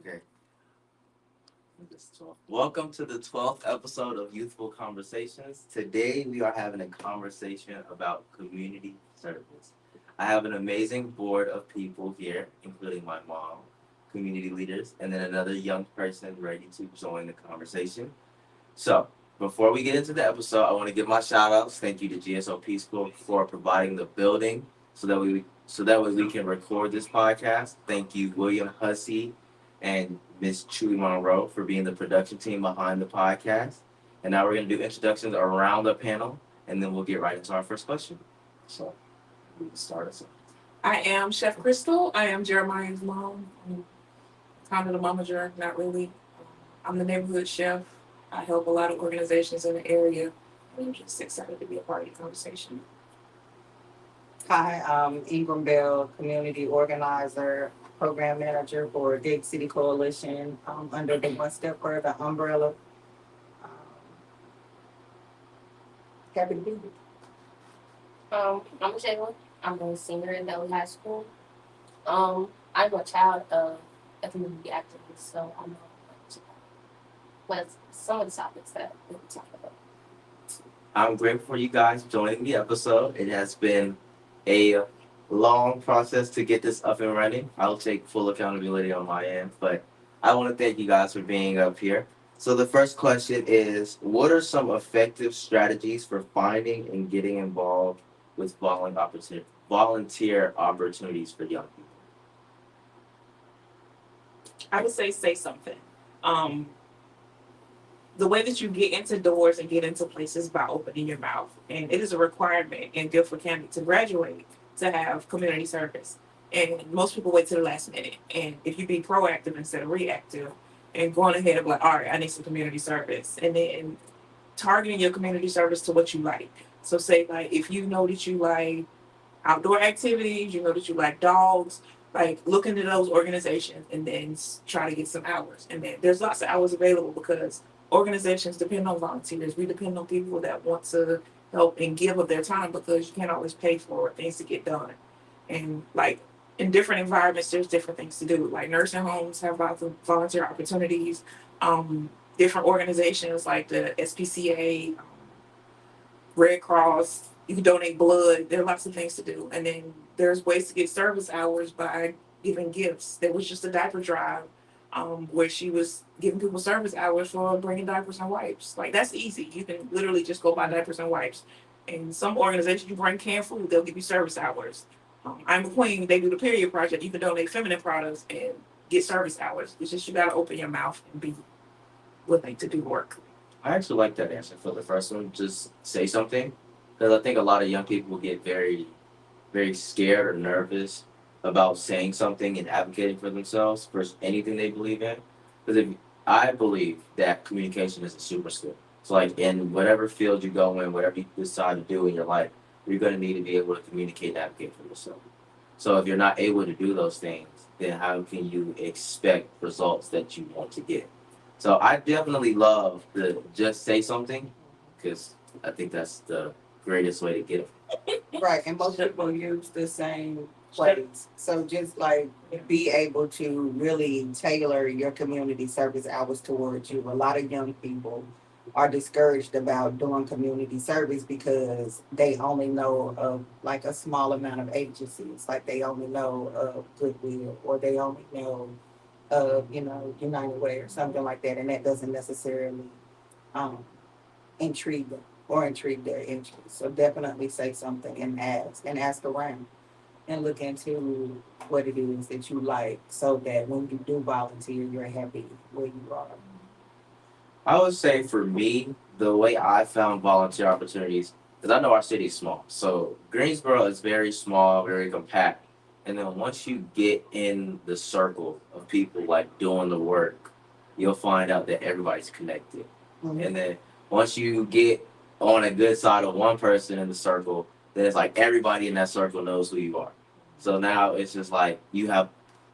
Okay. Welcome to the 12th episode of Youthful Conversations. Today we are having a conversation about community service. I have an amazing board of people here, including my mom, community leaders, and then another young person ready to join the conversation. So, before we get into the episode, I want to give my shout outs. Thank you to GSOP School for providing the building so that way we can record this podcast. Thank you, William Hussey and Miss Chewy Monroe for being the production team behind the podcast. And now we're gonna do introductions around the panel, and then we'll get right into our first question. So we can start us off. I am Chef Crystal. I am Jeremiah's mom. I'm kind of the momager, not really. I'm the neighborhood chef. I help a lot of organizations in the area. I'm just excited to be a part of the conversation. Hi, I'm Ingram Bell, community organizer, program manager for Gig City Coalition under the One Step Further umbrella. Um, Happy to be here. I'm Ashaylah. I'm a senior in Delhi High School. I'm a child of a community activist, so I'm with some of the topics that we can talk about. I'm grateful for you guys joining the episode. It has been a long process to get this up and running. I'll take full accountability on my end, but I want to thank you guys for being up here. So the first question is, what are some effective strategies for finding and getting involved with volunteer opportunities for young people? I would say something. The way that you get into doors and get into places by opening your mouth. And it is a requirement in Guilford County to graduate to have community service. And most people wait to the last minute. And if you be proactive instead of reactive and going ahead of like, all right, I need some community service. And then targeting your community service to what you like. So say like if you know that you like outdoor activities, you know that you like dogs, like look into those organizations and then try to get some hours. And then there's lots of hours available because organizations depend on volunteers. We depend on people that want to help and give of their time because you can't always pay for things to get done. And like in different environments, there's different things to do. Like nursing homes have lots of volunteer opportunities. Different organizations like the SPCA, Red Cross, you can donate blood. There are lots of things to do. And then there's ways to get service hours by giving gifts. There was just a diaper drive where she was giving people service hours for bringing diapers and wipes. Like that's easy. You can literally just go buy diapers and wipes. And some organizations, you bring canned food, they'll give you service hours. I'm a Queen. They do the Period Project. You can donate feminine products and get service hours. It's just you got to open your mouth and be willing to do work. I actually like that answer for the first one. Just say something, because I think a lot of young people get very, very scared or nervous about saying something and advocating for themselves for anything they believe in. Because if I believe that communication is a super skill. So like in whatever field you go in, whatever you decide to do in your life, you're going to need to be able to communicate and advocate for yourself. So if you're not able to do those things, then how can you expect results that you want to get? So I definitely love the just say something, because I think that's the greatest way to get it. Right, and most people use the same place. So just like be able to really tailor your community service hours towards you. A lot of young people are discouraged about doing community service because they only know of like a small amount of agencies. Like they only know of Goodwill or they only know of, United Way or something like that. And that doesn't necessarily um, intrigue them or intrigue their interest. So definitely say something and ask around and look into what it is that you like so that when you do volunteer, you're happy where you are. I would say for me, the way I found volunteer opportunities, because I know our city is small. So Greensboro is very small, very compact. And then once you get in the circle of people like doing the work, you'll find out that everybody's connected. Mm-hmm. And then once you get on a good side of one person in the circle, then it's like everybody in that circle knows who you are. So now it's just like you have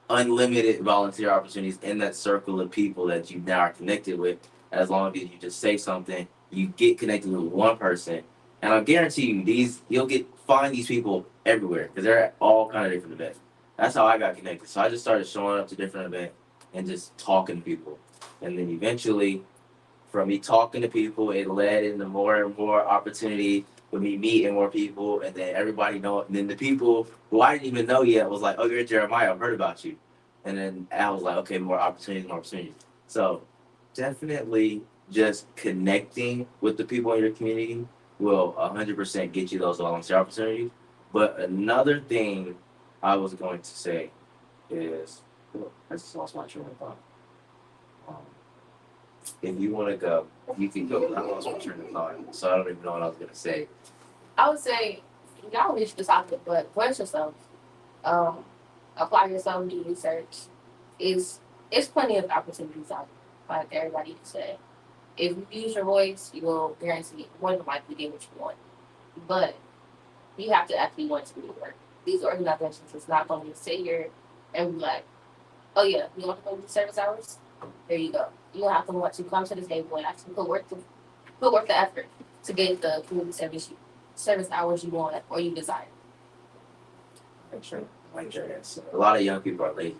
unlimited volunteer opportunities in that circle of people that you now are connected with. As long as you just say something, you get connected with one person, and I guarantee you you'll find these people everywhere because they're at all kind of different events. That's how I got connected. So I just started showing up to different events, and just talking to people. And then eventually, from me talking to people, it led into more and more opportunity with me meeting more people, and then everybody know. And then the people who I didn't even know yet was like, "Oh, you're Jeremiah. I've heard about you." And then I was like, "Okay, more opportunities, more opportunities." So definitely, just connecting with the people in your community will 100% get you those volunteer opportunities. But another thing I was going to say is, I just lost my train of thought. Um, if you want to go, you can go. I lost my train of thought, so I don't even know what I was gonna say. I would say y'all reach the topic, but voice yourself. Um, apply yourself, do research. Is it's plenty of opportunities out there, like everybody said. If you use your voice, you will guarantee more than likely get what you want. But you have to actually want to do the work. These organizations is not going to sit here and be like, oh yeah, you want to go do service hours? There you go. You have to want to come to the table and actually put work the effort to get the community service hours you want or you desire. Sure. Like your answer. A lot of young people are lazy,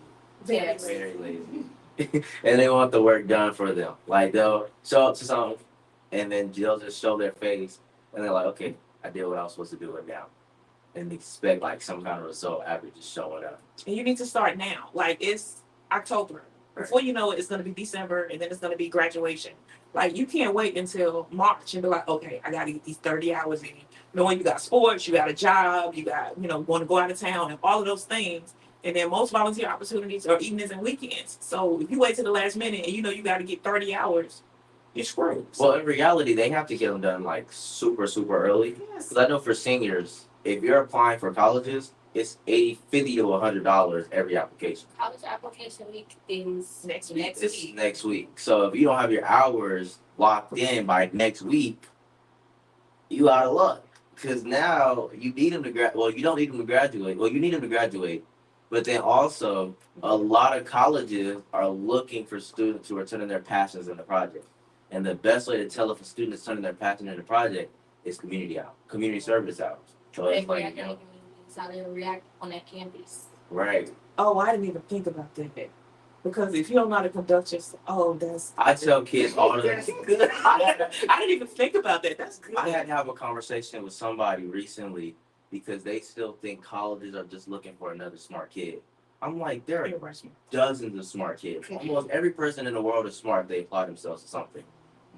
Yes. very lazy, and they want the work done for them. Like they'll show up to something, and then they'll just show their face, and they're like, "Okay, I did what I was supposed to do right now," and expect like some kind of result after just showing up. And you need to start now. Like it's October. Before you know it, it's gonna be December, and then it's gonna be graduation. Like you can't wait until March and be like, okay, I gotta get these 30 hours in. Knowing you got sports, you got a job, you got, want to go out of town and all of those things. And then most volunteer opportunities are evenings and weekends. So if you wait to the last minute and you got to get 30 hours, you're screwed. Well, in reality, they have to get them done like super, super early. Yes. Because I know for seniors, if you're applying for colleges, it's $50 to $100 every application. College application week is Next week. It's next week. So if you don't have your hours locked in by next week, you out of luck. Because now you need them to Well, you don't need them to graduate. Well, you need them to graduate, but then also a lot of colleges are looking for students who are turning their passions into projects. And the best way to tell if a student is turning their passion into a project is community service hours. So They it's like, react on how they react on that campus. right. Oh, I didn't even think about that. Because if you don't know how to conduct yourself, I tell kids all the that's good. I didn't even think about that. That's good. I had to have a conversation with somebody recently because they still think colleges are just looking for another smart kid. I'm like, there are dozens of smart kids. Almost every person in the world is smart if they apply themselves to something.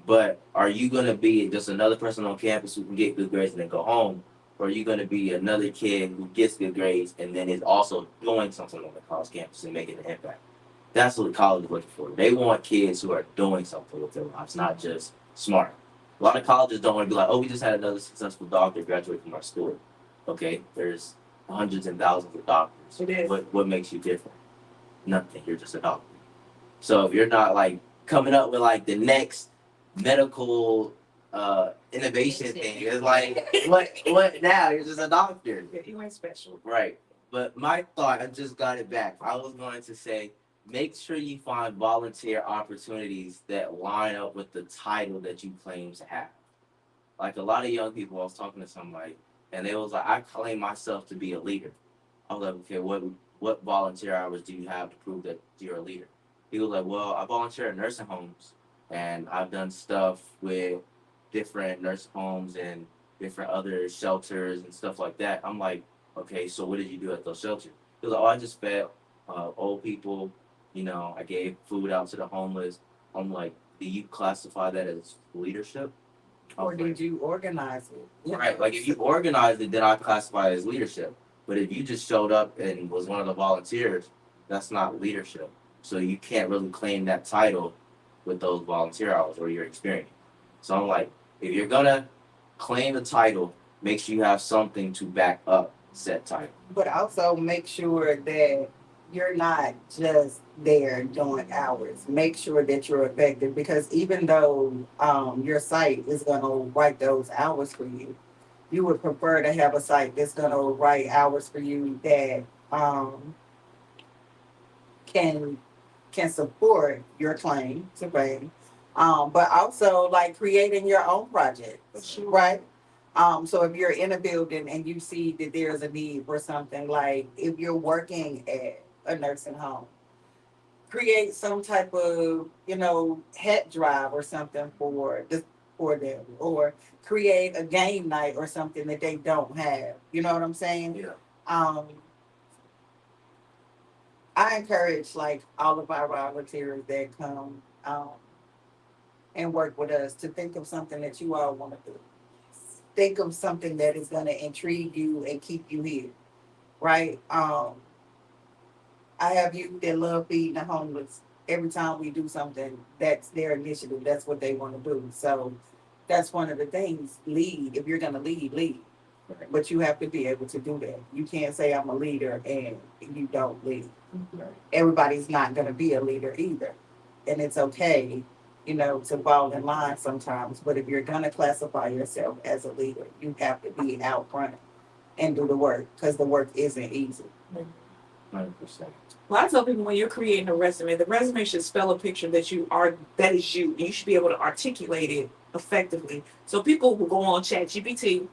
But are you going to be just another person on campus who can get good grades and then go home? Or are you going to be another kid who gets good grades and then is also doing something on the college campus and making an impact? That's what college is looking for. They want kids who are doing something with their lives, not just smart. A lot of colleges don't want to be like, oh, we just had another successful doctor graduate from our school. Okay, there's hundreds and thousands of doctors. It is. What makes you different? Nothing. You're just a doctor. So if you're not like coming up with like the next medical innovation thing, it's like what now? You're just a doctor. Yeah, you ain't special. Right. But my thought, I just got it back. I was going to say, make sure you find volunteer opportunities that line up with the title that you claim to have. Like a lot of young people, I was talking to somebody, and they was like, I claim myself to be a leader. I was like, okay, what volunteer hours do you have to prove that you're a leader? He was like, well, I volunteer at nursing homes, and I've done stuff with different nursing homes and different other shelters and stuff like that. I'm like, okay, so what did you do at those shelters? He was like, oh, I just fed old people. I gave food out to the homeless. I'm like, do you classify that as leadership? Or did you organize it? Right, like if you organized it, then I classify it as leadership. But if you just showed up and was one of the volunteers, that's not leadership. So you can't really claim that title with those volunteer hours or your experience. So I'm like, if you're gonna claim the title, make sure you have something to back up said title. But also make sure that you're not just there doing hours. Make sure that you're effective, because even though your site is going to write those hours for you, you would prefer to have a site that's going to write hours for you that can support your claim to fame, but also like creating your own projects, right? So if you're in a building and you see that there's a need for something, like if you're working at a nursing home, create some type of, hat drive or something for them, or create a game night or something that they don't have. You know what I'm saying? Yeah. Um, I encourage like all of our volunteers that come and work with us to think of something that you all want to do. Think of something that is going to intrigue you and keep you here, right? I have youth that love feeding the homeless. Every time we do something, that's their initiative. That's what they want to do. So that's one of the things. Lead. If you're going to lead, lead. But you have to be able to do that. You can't say I'm a leader and you don't lead. Everybody's not going to be a leader either. And it's okay, to fall in line sometimes. But if you're going to classify yourself as a leader, you have to be out front and do the work, because the work isn't easy. 100%. Well, I tell people when you're creating a resume, the resume should spell a picture that is you. And you should be able to articulate it effectively. So people will go on ChatGPT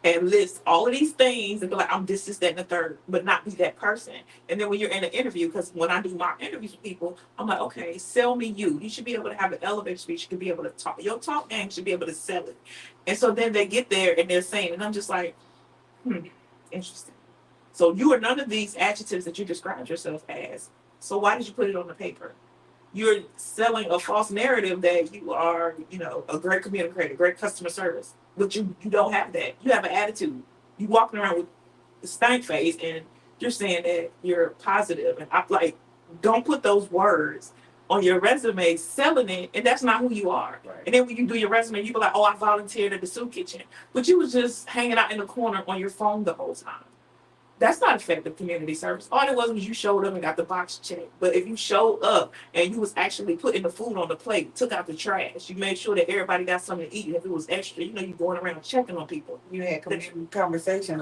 and list all of these things and be like, I'm this, that, and the third, but not be that person. And then when you're in an interview, because when I do my interviews with people, I'm like, okay, sell me you. You should be able to have an elevator speech. You should be able to talk. Your talk game should be able to sell it. And so then they get there and they're saying, and I'm just like, interesting. So you are none of these adjectives that you described yourself as. So why did you put it on the paper? You're selling a false narrative that you are, a great communicator, great customer service. But you don't have that. You have an attitude. You walking around with the stank face and you're saying that you're positive. And I'm like, don't put those words on your resume selling it, and that's not who you are. Right. And then when you do your resume, you be like, oh, I volunteered at the soup kitchen. But you was just hanging out in the corner on your phone the whole time. That's not effective community service. All it was you showed up and got the box checked. But if you showed up and you was actually putting the food on the plate, took out the trash, you made sure that everybody got something to eat. And if it was extra, you going around checking on people. You had conversations.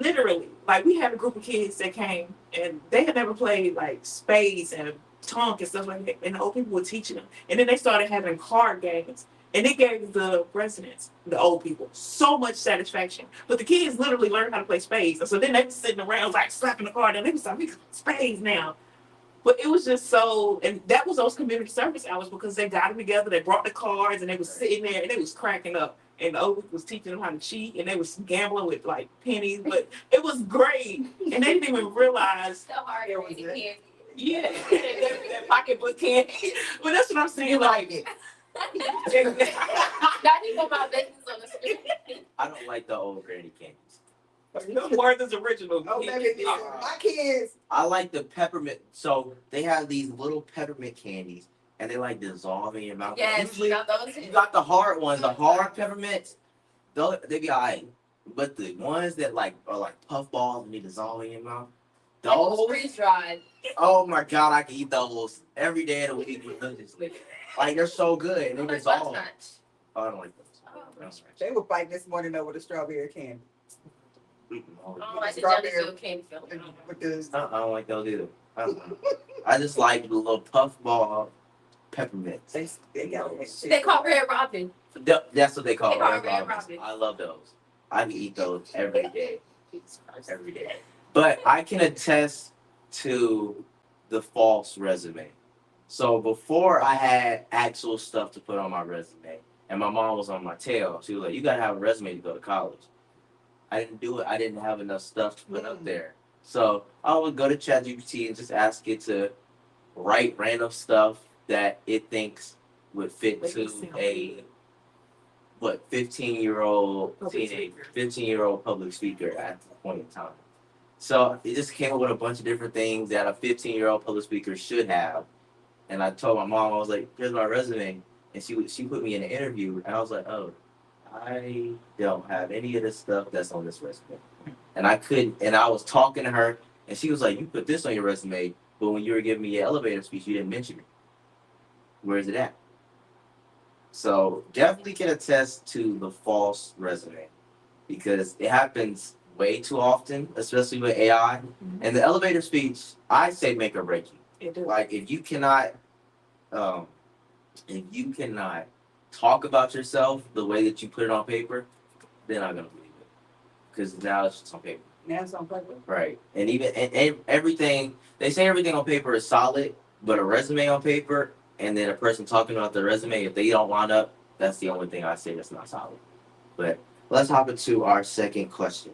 Literally. Like, we had a group of kids that came and they had never played like spades and tonk and stuff like that. And the old people were teaching them. And then they started having card games. And it gave the residents, the old people, so much satisfaction. But the kids literally learned how to play spades. And so then they were sitting around like slapping the card and they was like, we got spades now. But it was just so, and that was those community service hours because they got them together, they brought the cards and they was sitting there and they was cracking up. And the old people was teaching them how to cheat and they was gambling with like pennies. But it was great. And they didn't even realize. So hard to read candy. Yeah, that pocketbook candy. But that's what I'm saying. Like it. Now you put my business on the street. I don't like the old granny candies. No word is original. Oh, maybe my kids. I like the peppermint. So they have these little peppermint candies, and they like dissolve in your mouth. Yes, Usually, you got those. you got the hard ones, the hard peppermints. They be alright, but the ones that like are like puff balls and they dissolve in your mouth. Those freeze dried. Oh my god, I can eat those every day of the week religiously. Like they're so good and they dissolve. Oh, I don't like those. They were fighting this morning over the strawberry candy. I don't like the jelly filled candy filled. I don't like those either. I just like the little puff ball peppermints. They call Red Robin. That's what they call Red Robins. Robin. I love those. I can eat those every day. Every day. But I can attest to the false resume. So before I had actual stuff to put on my resume, and my mom was on my tail, she was like, you gotta have a resume to go to college. I didn't do it. I didn't have enough stuff to put up there. So I would go to ChatGPT and just ask it to write random stuff that it thinks would fit to a 15-year-old teenager, 15-year-old public speaker at the point in time. So it just came up with a bunch of different things that a 15-year-old public speaker should have. And I told my mom, I was like, here's my resume. And she put me in an interview. And I was like, oh, I don't have any of this stuff that's on this resume. And I was talking to her. And she was like, you put this on your resume. But when you were giving me your elevator speech, you didn't mention it. Where is it at? So definitely can attest to the false resume. Because it happens way too often, especially with AI. Mm-hmm. And the elevator speech, I say make or break you. Like if you cannot talk about yourself the way that you put it on paper, then I'm gonna believe it. Because now it's just on paper. Now it's on paper. Right. And even and everything they say everything on paper is solid, But a resume on paper and then a person talking about the resume, if they don't line up, that's the only thing I say that's not solid. But let's hop into our second question.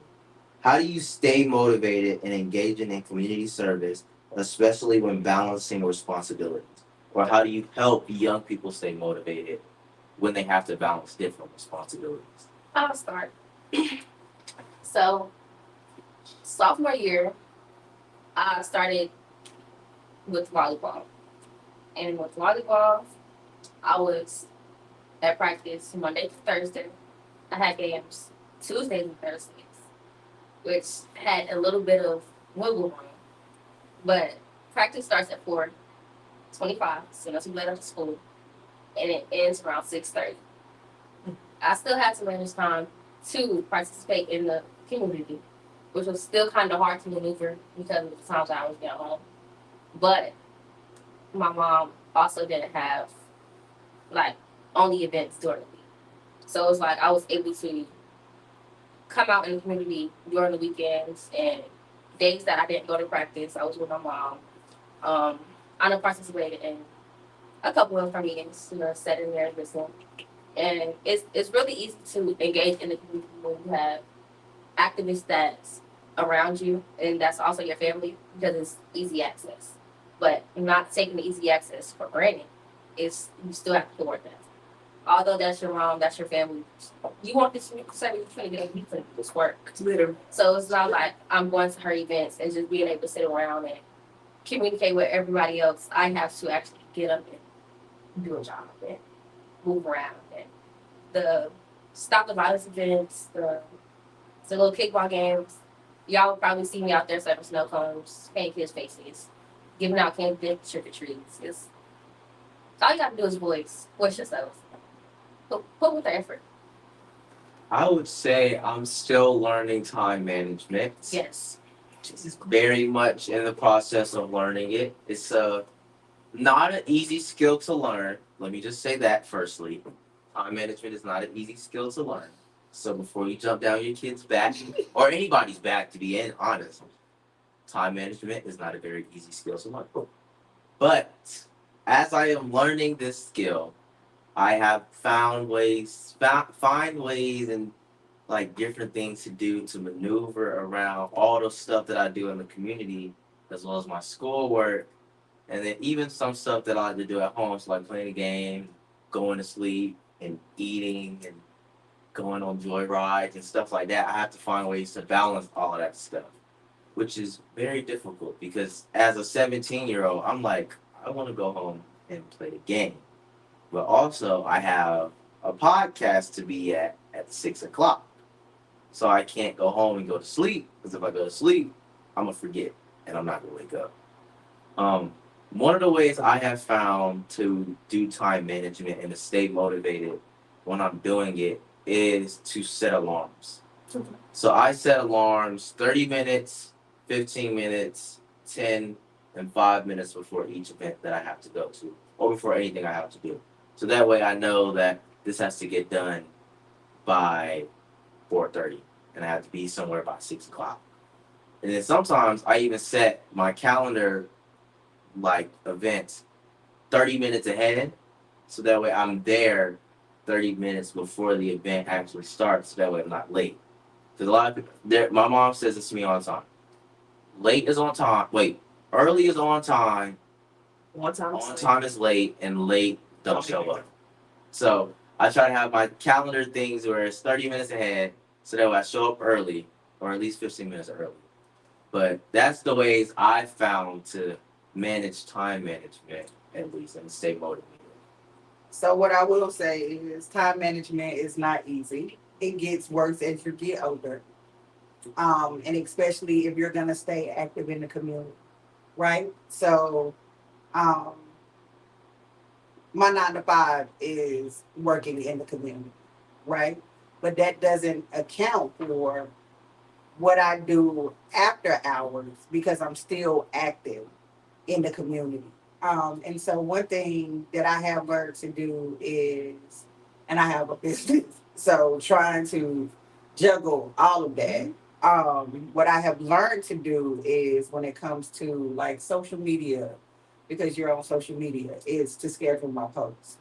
How do you stay motivated and engaging in community service, especially when balancing responsibilities? Or how do you help young people stay motivated when they have to balance different responsibilities? I'll start. So, sophomore year, I started with volleyball. And with volleyball, I was at practice Monday to Thursday. I had games Tuesdays and Thursdays, which had a little bit of wiggle room. But practice starts at 4:25, so that's we let up to school, and it ends around 6:30. I still had to manage time to participate in the community, which was still kind of hard to maneuver because of the times I was at home. But my mom also didn't have like only events during the week. So it was like I was able to come out in the community during the weekends and days that I didn't go to practice, I was with my mom. I done participated in a couple of her meetings, sitting there and listening. And it's really easy to engage in the community when you have activists that's around you and that's also your family because it's easy access. But not taking the easy access for granted is you still have to work that. Although that's your mom, that's your family, you want this say you're trying to get you to this work. Literally. So it's not like I'm going to her events and just being able to sit around and communicate with everybody else. I have to actually get up and do a job and move around. And the stop the violence events, the little kickball games, y'all will probably see me out there serving snow cones, painting kids' faces, giving out candy trick or treats. It's all you got to do is voice yourself. Put with the effort. I would say I'm still learning time management. Yes. Very much in the process of learning it. It's not an easy skill to learn. Let me just say that firstly. Time management is not an easy skill to learn. So before you jump down your kid's back, or anybody's back to be honest, time management is not a very easy skill to learn. But as I am learning this skill, I have found ways and like different things to do to maneuver around all the stuff that I do in the community, as well as my schoolwork, and then even some stuff that I like to do at home, so like playing a game, going to sleep, and eating, and going on joy rides and stuff like that. I have to find ways to balance all of that stuff, which is very difficult because as a 17-year-old, I'm like, I want to go home and play the game. But also, I have a podcast to be at 6 o'clock. So I can't go home and go to sleep, because if I go to sleep, I'm going to forget, and I'm not going to wake up. One of the ways I have found to do time management and to stay motivated when I'm doing it is to set alarms. So I set alarms 30 minutes, 15 minutes, 10, and 5 minutes before each event that I have to go to, or before anything I have to do. So that way I know that this has to get done by 4:30, and I have to be somewhere by 6 o'clock. And then sometimes I even set my calendar, like events, 30 minutes ahead, so that way I'm there 30 minutes before the event actually starts, so that way I'm not late. Because a lot of people, my mom says this to me all the time. Early is on time. On time is late, and late don't show up. So I try to have my calendar things where it's 30 minutes ahead, so that way I show up early, or at least 15 minutes early. But that's the ways I found to manage time management, at least, and stay motivated. So what I will say is time management is not easy. It gets worse as you get older. And especially if you're gonna stay active in the community, right? So my 9 to 5 is working in the community, right? But that doesn't account for what I do after hours because I'm still active in the community. And so one thing that I have learned to do is, and I have a business, so trying to juggle all of that. What I have learned to do is when it comes to like social media, because you're on social media, is to schedule my posts.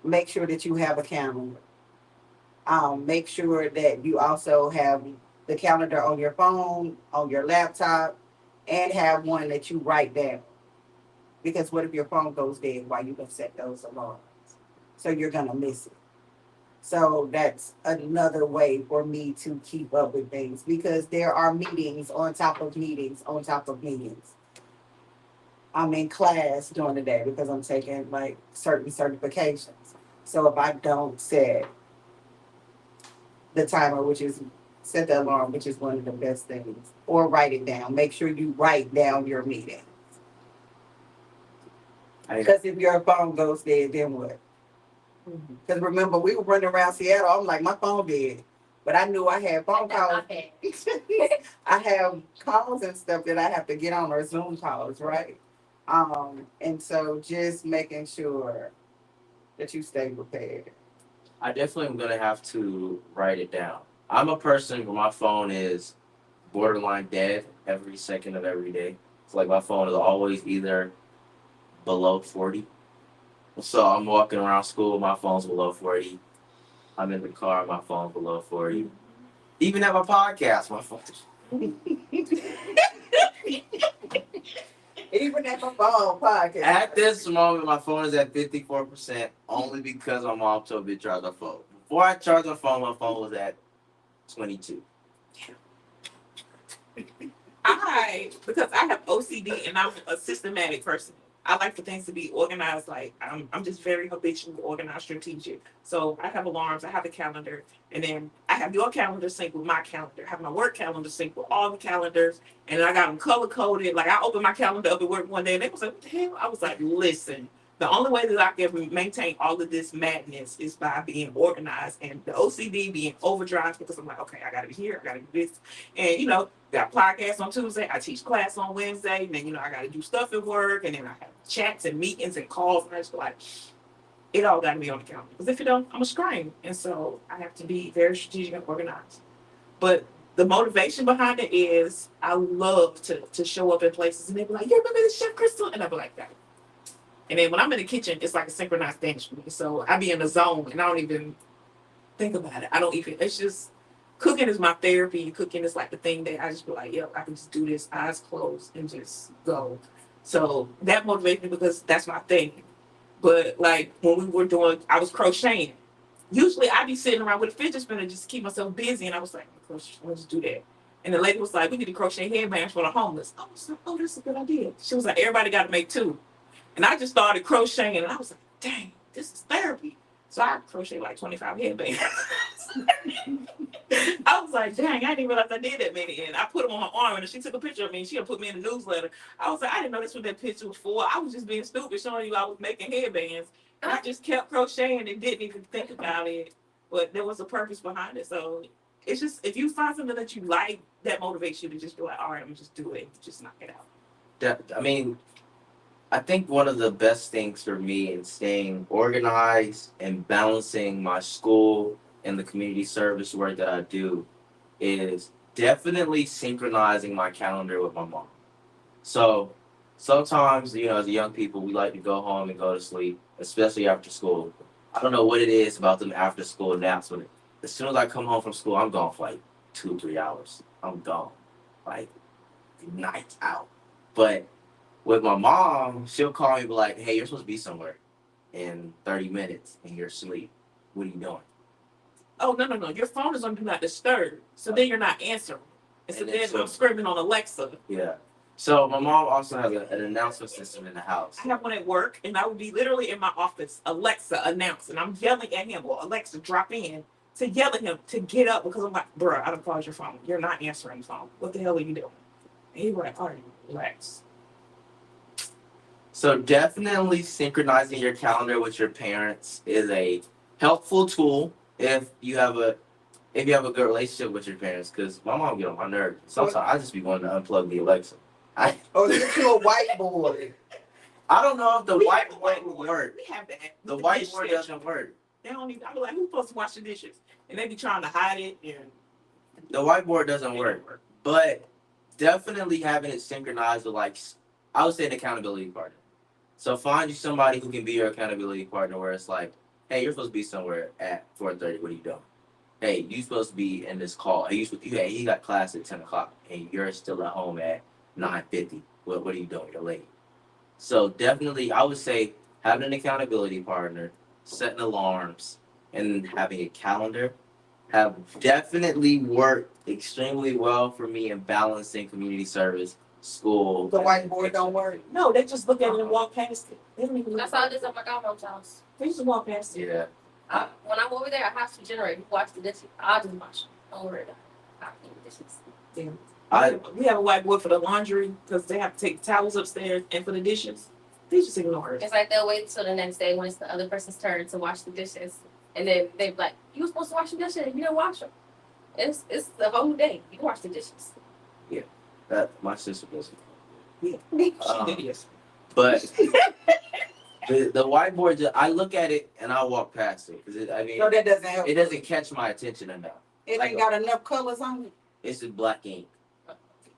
Make sure that you have a calendar. Make sure that you also have the calendar on your phone, on your laptop, and have one that you write down. Because what if your phone goes dead while you can set those alarms? So you're gonna miss it. So that's another way for me to keep up with things because there are meetings on top of meetings on top of meetings. I'm in class during the day because I'm taking like certain certifications. So if I don't set the timer, which is set the alarm, which is one of the best things, or write it down. Make sure you write down your meeting. Because if your phone goes dead, then what? Because remember, we were running around Seattle. I'm like, my phone dead. But I knew I had phone calls. I have calls and stuff that I have to get on or Zoom calls, right? And so just making sure that you stay prepared. I definitely am gonna have to write it down. I'm a person where my phone is borderline dead every second of every day. It's like my phone is always either below 40. So I'm walking around school, my phone's below 40. I'm in the car, my phone's below 40. Even at my podcast, my phone. Even at my phone podcast. At this moment, my phone is at 54% only because my mom told me to charge my phone. Before I charged my phone was at 22. Because I have OCD and I'm a systematic person. I like for things to be organized. Like I'm just very habitual, organized, strategic. So I have alarms, I have a calendar, and then I have your calendar sync with my calendar. I have my work calendar sync with all the calendars, and I got them color coded. Like I opened my calendar up at work one day, and they was like, "What the hell?" I was like, "Listen, the only way that I can maintain all of this madness is by being organized and the OCD being overdrive because I'm like, okay, I gotta be here, I gotta do this, and got podcasts on Tuesday. I teach class on Wednesday. And then, I got to do stuff at work. And then I have chats and meetings and calls. And I just feel like it all got to be on the calendar. Because if it don't, I'm a scream. And so I have to be very strategic and organized. But the motivation behind it is I love to show up in places and they be like, you remember this Chef Crystal? And I be like, that. And then when I'm in the kitchen, it's like a synchronized dance for me. So I be in the zone and I don't even think about it. I don't even, it's just, cooking is my therapy. Cooking is like the thing that I just be like, yep, I can just do this, eyes closed, and just go. So that motivates me because that's my thing. But like when we were doing, I was crocheting. Usually I'd be sitting around with a fidget spinner just to keep myself busy, and I was like, I'll just do that. And the lady was like, we need to crochet headbands for the homeless. I was like, oh, that's a good idea. She was like, everybody got to make two. And I just started crocheting, and I was like, dang, this is therapy. So I crocheted like 25 headbands. I was like, dang, I didn't realize I did that many. And I put them on her arm, and she took a picture of me, and she put me in the newsletter. I was like, I didn't know that's what that picture was for. I was just being stupid, showing you I was making headbands. And I just kept crocheting and didn't even think about it. But there was a purpose behind it. So it's just, if you find something that you like, that motivates you to just be like, all right, I'm just do it. Just knock it out. I think one of the best things for me in staying organized and balancing my school and the community service work that I do is definitely synchronizing my calendar with my mom. So sometimes, as young people, we like to go home and go to sleep, especially after school. I don't know what it is about them after school naps, but as soon as I come home from school, I'm gone for like 2-3 hours. I'm gone. Like, night out. But with my mom, she'll call me and be like, hey, you're supposed to be somewhere in 30 minutes and you're asleep. What are you doing? Oh, no. Your phone is on Do Not Disturb. So then you're not answering. And so then I'm screaming on Alexa. Yeah. So my mom also has an announcement system in the house. I have one at work, and I would be literally in my office, Alexa, announce, and I'm yelling at him, or Alexa, drop in, to yell at him to get up because I'm like, bro, I don't call your phone. You're not answering the phone. What the hell are you doing? And he's like, all right, relax. So definitely synchronizing your calendar with your parents is a helpful tool if you have a good relationship with your parents. Because my mom get on my nerves. Sometimes I just be wanting to unplug the Alexa. Get you a whiteboard. I don't know if the whiteboard will work. We have that. The whiteboard doesn't work. They don't even. I be like, who's supposed to wash the dishes? And they be trying to hide it. And the whiteboard doesn't work. But definitely having it synchronized with I would say an accountability partner. So find you somebody who can be your accountability partner where it's like, hey, you're supposed to be somewhere at 4:30. What are you doing? Hey, you supposed to be in this call. Hey, he got class at 10 o'clock and you're still at home at 9:50. What are you doing? You're late. So definitely, I would say having an accountability partner, setting alarms, and having a calendar have definitely worked extremely well for me in balancing community service, school. The whiteboard don't work. No, they just look at it and walk past it. They don't even look That's at how it. it is at my godmom's house. They just walk past it. Yeah. When I'm over there, I have to generate. Watch the dishes. I'll just watch. Don't worry about it. I'll clean the dishes. Yeah. We have a whiteboard for the laundry because they have to take towels upstairs, and for the dishes, they just ignore it. It's like they'll wait until the next day when it's the other person's turn to wash the dishes, and then they're like, "You were supposed to wash the dishes, and you didn't wash them." It's the whole day. You wash the dishes. That my sister does. She did, yes. But the whiteboard, I look at it and I walk past it because No, that doesn't help. it doesn't catch my attention enough. It ain't got enough colors on it. It's just black ink.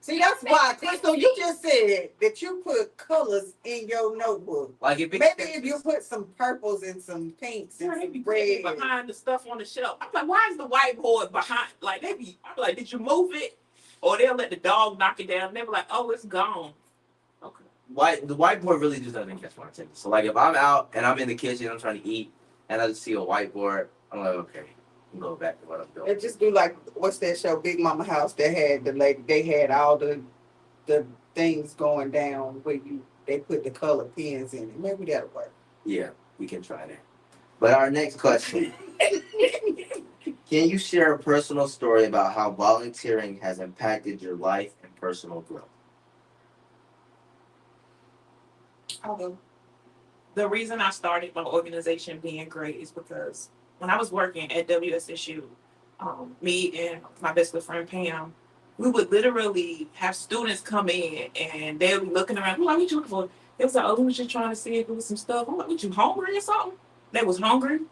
See, that's why, Crystal, you just said that you put colors in your notebook. Like if Maybe if you put some purples and some pinks and They be some putting red. behind the stuff on the shelf. I'm like, why is the whiteboard behind? Like I'm like, did you move it? Or they'll let the dog knock it down. And they be like, oh, it's gone. Okay. The whiteboard really just doesn't catch my attention. So like if I'm out and I'm in the kitchen, I'm trying to eat, and I just see a whiteboard, I'm like, okay, I'm going back to what I'm doing. It just do like, what's that show, Big Mama House, that had the lady, they had all the things going down where they put the color pens in it. Maybe that'll work. Yeah, we can try that. But our next question. Can you share a personal story about how volunteering has impacted your life and personal growth? Although the reason I started my organization being great is because when I was working at WSSU, me and my best friend Pam, we would literally have students come in and they would be looking around. I'm like, what you looking for? They was like, oh, we was just trying to see if there was some stuff. I'm like, what, you hungry or something? They was hungry.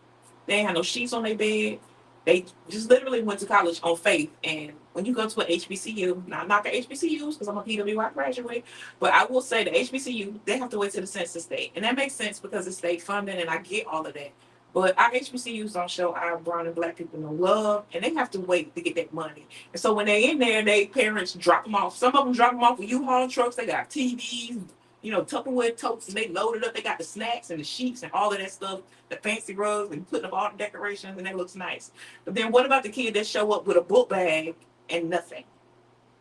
They ain't had no sheets on their bed. They just literally went to college on faith. And when you go to an HBCU, now I'm not the HBCUs because I'm a PWI graduate, but I will say the HBCU, they have to wait till the census date. And that makes sense because it's state funding and I get all of that. But our HBCUs don't show our brown and black people no love, and they have to wait to get that money. And so when they in there, their parents drop them off. Some of them drop them off with U-Haul trucks. They got TVs, Tupperware totes, and they loaded up. They got the snacks and the sheets and all of that stuff, the fancy rugs, and putting up all the decorations, and that looks nice. But then what about the kid that show up with a book bag and nothing?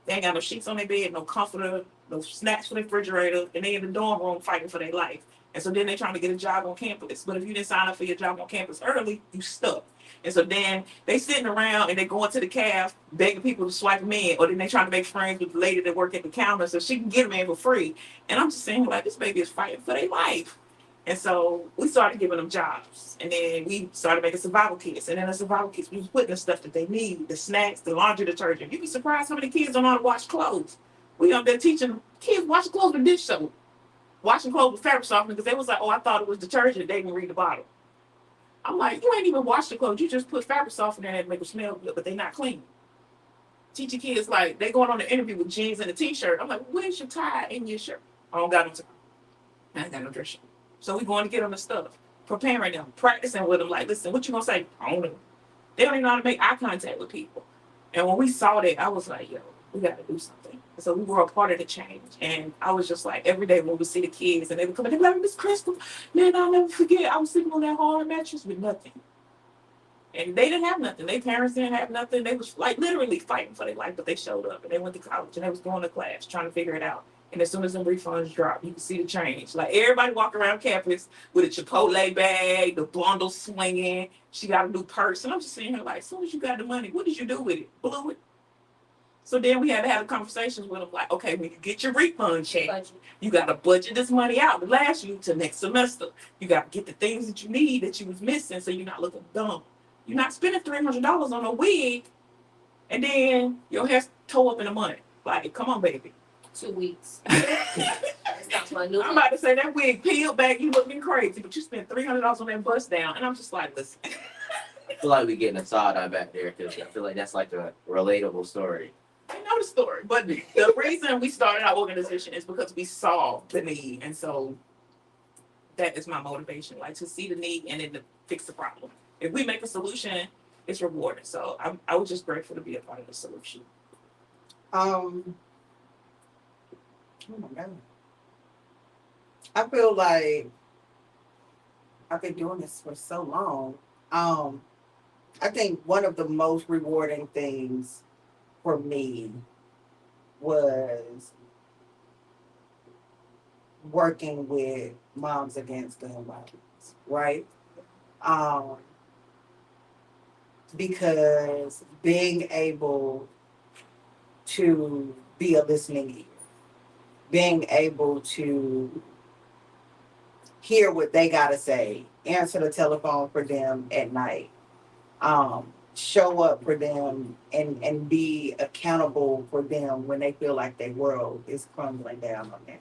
They ain't got no sheets on their bed, no comforter, no snacks for the refrigerator, and they in the dorm room fighting for their life. And so then they're trying to get a job on campus. But if you didn't sign up for your job on campus early, you stuck. And so then they sitting around and they going to the caf begging people to swipe them in. Or then they trying to make friends with the lady that work at the counter so she can get them in for free. And I'm just saying, like, this baby is fighting for their life. And so we started giving them jobs. And then we started making survival kits. And then the survival kits, we was putting the stuff that they need, the snacks, the laundry detergent. You'd be surprised how many kids don't know how to wash clothes. We up there teaching kids wash clothes with dish soap. Washing clothes with fabric softener because they was like, oh, I thought it was detergent. They didn't read the bottle. I'm like, you ain't even washed the clothes. You just put fabric softener in it and make them smell good, but they not clean. Teaching kids, like, they going on an interview with jeans and a t-shirt. I'm like, where's your tie and your shirt? I don't got no tie. I ain't got no dress shirt. So we going to get them the stuff. Preparing them, practicing with them. Like, listen, what you going to say? I don't know. They don't even know how to make eye contact with people. And when we saw that, I was like, yo, we got to do something. So we were a part of the change. And I was just like, every day when we see the kids and they would come in, they'd be like, Miss Crystal, man, I'll never forget. I was sleeping on that hard mattress with nothing. And they didn't have nothing. Their parents didn't have nothing. They was like literally fighting for their life, but they showed up and they went to college and they was going to class trying to figure it out. And as soon as the refunds dropped, you could see the change. Like everybody walking around campus with a Chipotle bag, the bundle swinging. She got a new purse. And I'm just seeing her like, as soon as you got the money, what did you do with it? Blew it. So then we had to have conversations with them like, okay, when you get your refund check, you got to budget this money out to last you to next semester. You got to get the things that you need that you was missing so you're not looking dumb. You're not spending $300 on a wig and then your hair's tore up in a month. Like, come on, baby. 2 weeks. I'm about to say that wig peeled back, you looking crazy, but you spent $300 on that bust down. And I'm just like, listen. I feel like we're getting a side eye back there because I feel like that's like a relatable story. You know, know the story, but the reason we started our organization is because we saw the need, and so that is my motivation, like to see the need and then to fix the problem. If we make a solution, it's rewarding. So I was just grateful to be a part of the solution. Oh my God. I feel like I've been doing this for so long. I think one of the most rewarding things for me was working with Moms Against Gun Violence, right? Because being able to be a listening ear, being able to hear what they gotta say, answer the telephone for them at night, show up for them and be accountable for them when they feel like their world is crumbling down on them.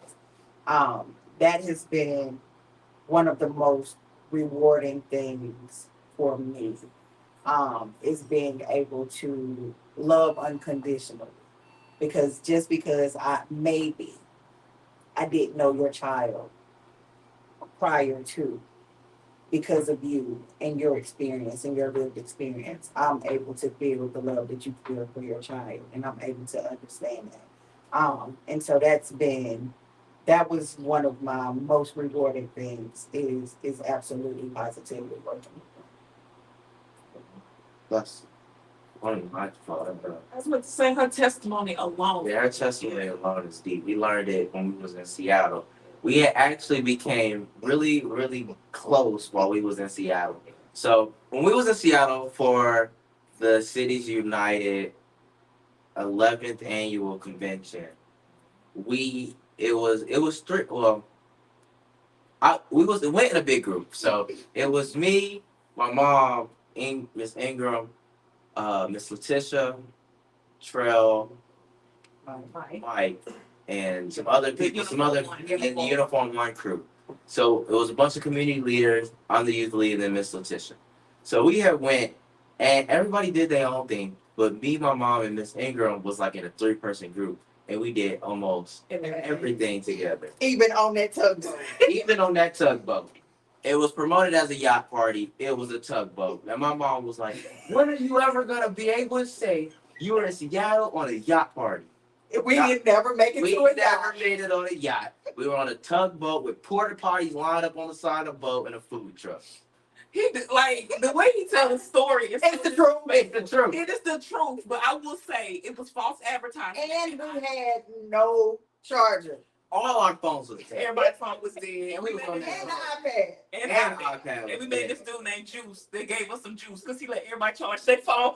That has been one of the most rewarding things for me. Is being able to love unconditionally. Because just because I didn't know your child prior to, because of you and your experience and your lived experience, I'm able to feel the love that you feel for your child, and I'm able to understand that. And so that was one of my most rewarding things is absolutely positively working. That's one of my fault. I was about to say her testimony alone. Yeah, her testimony alone is deep. We learned it when we was in Seattle. We had actually became really, really close while we was in Seattle. So when we was in Seattle for the Cities United 11th annual convention, it was three. Well, we went in a big group. So it was me, my mom, Miss Ingram, Miss Letitia, Trell, Mike, and some other people, in the Uniform One crew. So it was a bunch of community leaders. I'm the youth leader, and then Miss Letitia. So we had went, and everybody did their own thing. But me, my mom, and Miss Ingram was like in a 3-person group, and we did almost everything together. Even on that tugboat. Even on that tugboat. It was promoted as a yacht party. It was a tugboat. And my mom was like, when are you ever going to be able to say you were in Seattle on a yacht party? We did never make it to a We yacht. never made it on a yacht. We were on a tugboat with porta potties lined up on the side of the boat and a food truck. He did, like the way he tells the story is It's the truth. It's the truth. It is the truth, but I will say it was false advertising. And we had no charger. All our phones was dead. Everybody's phone was dead. And we was on And that the boat. iPad. And And I- iPad. And we made this dude named Juice. They gave us some juice because he let everybody charge their phone.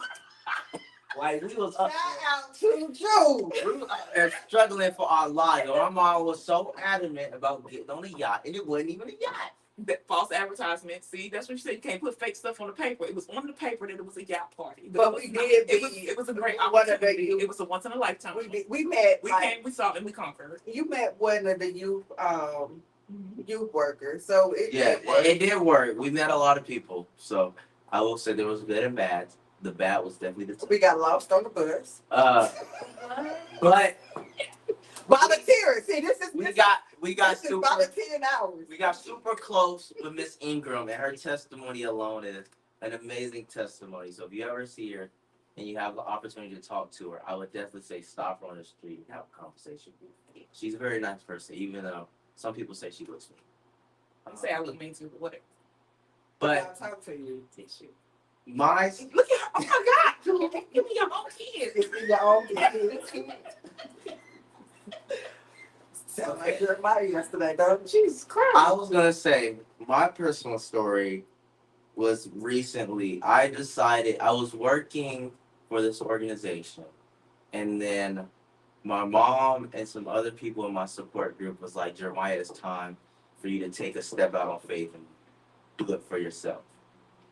Like we was Shout up out to Juice. there. We was up there struggling for our lives. And my mom was so adamant about getting on a yacht, and it wasn't even a yacht. That false advertisement. See, that's what you said. You can't put fake stuff on the paper. It was on the paper that it was a yacht party. But it was we not. did It was a great one of the opportunity. youth- It was a once in a lifetime. We met. We like, came, we saw, and we conquered. You met one of the youth workers, so Yeah, it worked. it did work. We met a lot of people. So I will say there was good and bad. The bad was definitely the We got lost on the bus. but Volunteers. See, this is we this got is super volunteering hours. we got super close with Miss Ingram, and her testimony alone is an amazing testimony. So if you ever see her and you have the opportunity to talk to her, I would definitely say stop her on the street and have a conversation with her. She's a very nice person, even though some people say she looks mean. You say I look mean too, but whatever. But I'll talk to you. my Look at her. Oh my God. Give me your own kids. It's in your own kids. Sound like Jeremiah yesterday, don't you? Jesus Christ. I was gonna say my personal story was recently. I decided I was working for this organization, and then my mom and some other people in my support group was like, Jeremiah, it's time for you to take a step out on faith and do it for yourself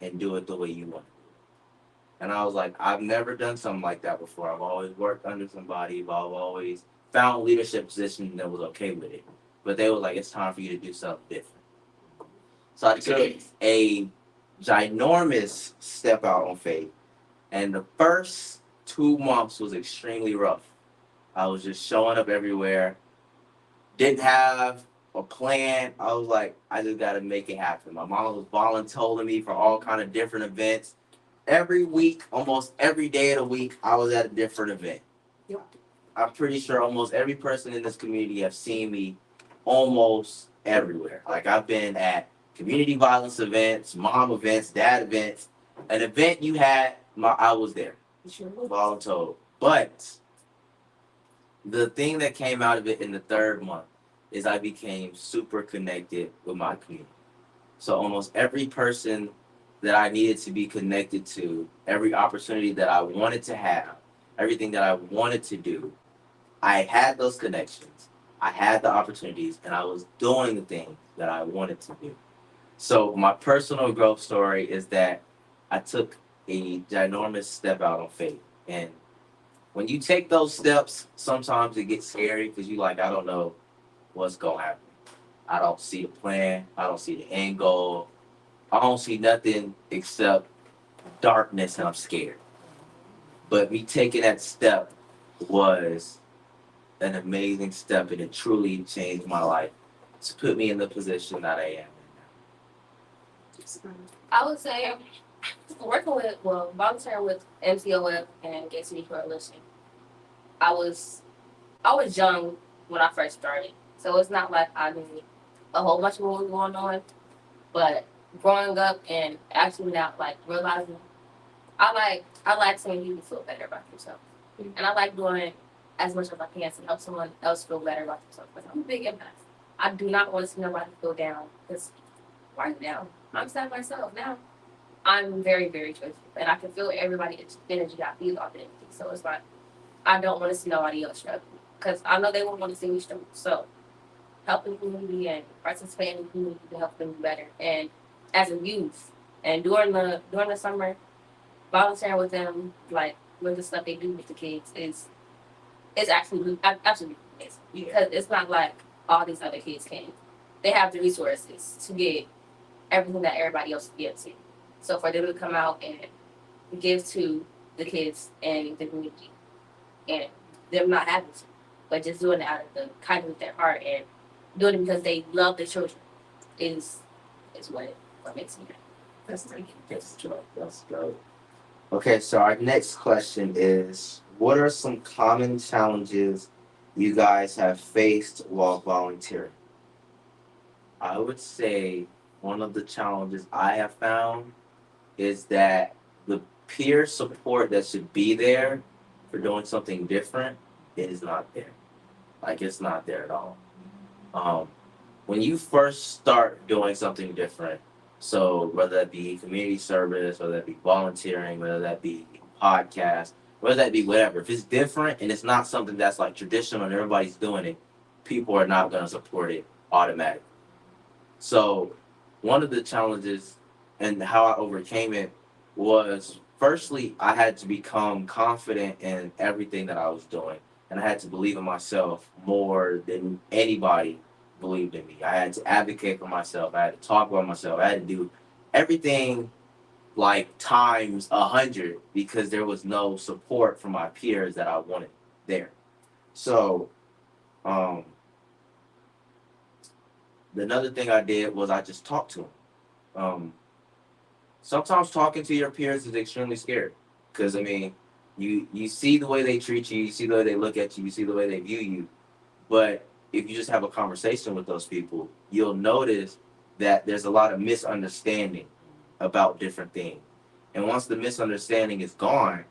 and do it the way you want to do it. And I was like, I've never done something like that before. I've always worked under somebody, but I've always found leadership position that was okay with it. But they were like, it's time for you to do something different. So I took a ginormous step out on faith. And the first 2 months was extremely rough. I was just showing up everywhere. Didn't have a plan. I was like, I just got to make it happen. My mom was volunteering me for all kind of different events. Every week, almost every day of the week, I was at a different event. Yep. I'm pretty sure almost every person in this community have seen me almost everywhere. Like I've been at community violence events, mom events, dad events. An event you had, I was there, voluntold. But the thing that came out of it in the third month is I became super connected with my community. So almost every person that I needed to be connected to, every opportunity that I wanted to have, everything that I wanted to do, I had those connections. I had the opportunities, and I was doing the things that I wanted to do. So my personal growth story is that I took a ginormous step out on faith. And when you take those steps, sometimes it gets scary because you like, I don't know what's going to happen. I don't see the plan. I don't see the end goal. I don't see nothing except darkness, and I'm scared. But me taking that step was an amazing step, and it truly changed my life to put me in the position that I am in now. I would say volunteering with MCOF and Gay City Coalition. I was young when I first started, so it's not like I knew a whole bunch of what was going on. But growing up and actually now like realizing, I like seeing people feel better about themselves, and I like doing as much as I can to help someone else feel better about themselves. Because I'm a big empath. I do not want to see nobody feel down. Because why are you down? I'm sad myself now. I'm very, very joyful, and I can feel everybody's energy. I feel all the energy. So it's like I don't want to see nobody else struggle because I know they won't want to see me struggle. So helping the community and participating in the community to help them do better. And as a youth, and during the summer, volunteering with them, like with the stuff they do with the kids, is absolutely amazing because it's not like all these other kids can. They have the resources to get everything that everybody else gets to. So for them to come out and give to the kids and the community, and them not having to, but just doing it out of the kindness of their heart and doing it because they love their children is what makes me happy. That's dope. That's dope. Okay, so our next question is, what are some common challenges you guys have faced while volunteering? I would say one of the challenges I have found is that the peer support that should be there for doing something different is not there. Like it's not there at all. When you first start doing something different, so whether that be community service, whether that be volunteering, whether that be podcast, whether that be whatever, if it's different and it's not something that's like traditional and everybody's doing it, people are not going to support it automatically. So one of the challenges and how I overcame it was firstly, I had to become confident in everything that I was doing. And I had to believe in myself more than anybody believed in me. I had to advocate for myself. I had to talk about myself. I had to do everything like times 100 because there was no support from my peers that I wanted there. So, another thing I did was I just talked to them. Sometimes talking to your peers is extremely scary because I mean, you see the way they treat you, you see the way they look at you, you see the way they view you. But if you just have a conversation with those people, you'll notice that there's a lot of misunderstanding about different things. And once the misunderstanding is gone,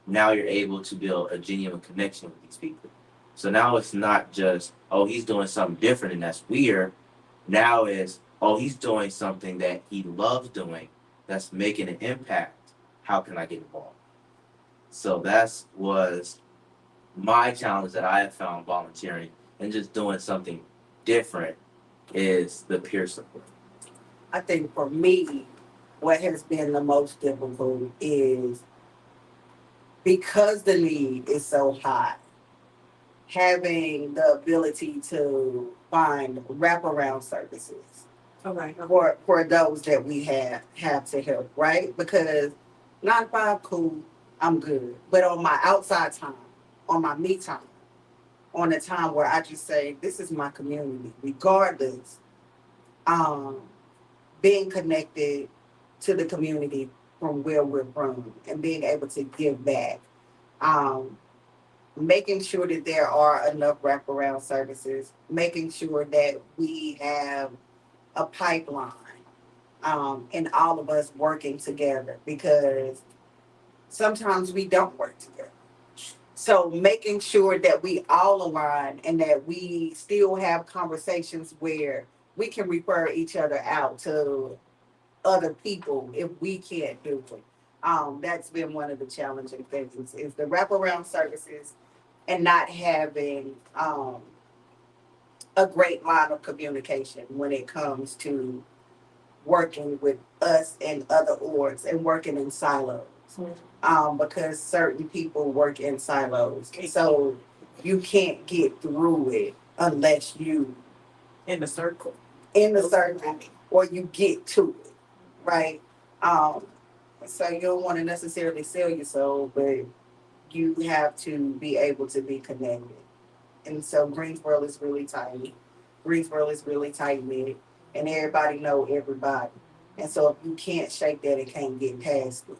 now you're able to build a genuine connection with these people. So now it's not just, oh, he's doing something different and that's weird. Now it's, oh, he's doing something that he loves doing that's making an impact. How can I get involved? So that was my challenge that I have found volunteering and just doing something different is the peer support. I think for me, what has been the most difficult is because the need is so high, having the ability to find wraparound services Okay. for those that we have to help, right? Because 9 to 5, cool, I'm good. But on my outside time, on my me time, on a time where I just say, this is my community, regardless. Um, being connected to the community from where we're from and being able to give back. Um, Making sure that there are enough wraparound services, making sure that we have a pipeline, and all of us working together because sometimes we don't work together. So making sure that we all align and that we still have conversations where we can refer each other out to other people if we can't do it. That's been one of the challenging things is the wraparound services and not having a great line of communication when it comes to working with us and other orgs and working in silos. Because certain people work in silos. So you can't get through it unless you In the circle. in the circle or you get to it, right? So you don't want to necessarily sell your soul, but you have to be able to be connected. And so Greensboro is really tiny. Greensboro is really tight knit, and everybody know everybody. And so if you can't shake that and can't get past it,